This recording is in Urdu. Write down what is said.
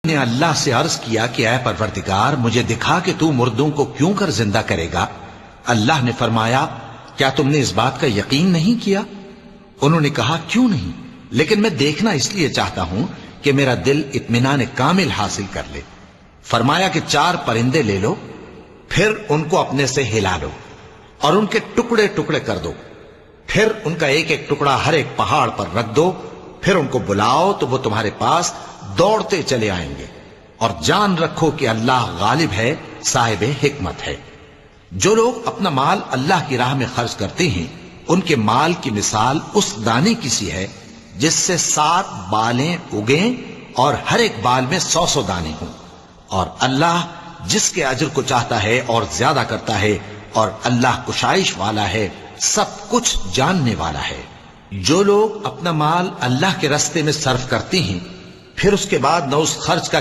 نے اللہ سے عرض کیا کہ اے پروردگار مجھے دکھا کہ تو مردوں کو کیوں کر زندہ کرے گا؟ اللہ نے فرمایا کیا تم نے اس بات کا یقین نہیں کیا؟ انہوں نے کہا کیوں نہیں، لیکن میں دیکھنا اس لیے چاہتا ہوں کہ میرا دل اطمینان کامل حاصل کر لے۔ فرمایا کہ 4 پرندے لے لو، پھر ان کو اپنے سے ہلا لو اور ان کے ٹکڑے ٹکڑے کر دو، پھر ان کا ایک ایک ٹکڑا ہر ایک پہاڑ پر رکھ دو، پھر ان کو بلاؤ تو وہ تمہارے پاس دوڑتے چلے آئیں گے، اور جان رکھو کہ اللہ غالب ہے، صاحب حکمت ہے۔ جو لوگ اپنا مال اللہ کی راہ میں خرچ کرتے ہیں ان کے مال کی مثال اس دانے کی سی ہے جس سے 7 بالیں اگیں اور ہر ایک بال میں 100 دانے ہوں، اور اللہ جس کے اجر کو چاہتا ہے اور زیادہ کرتا ہے، اور اللہ کشائش والا ہے، سب کچھ جاننے والا ہے۔ جو لوگ اپنا مال اللہ کے راستے میں صرف کرتے ہیں پھر اس کے بعد نہ اس خرچ کا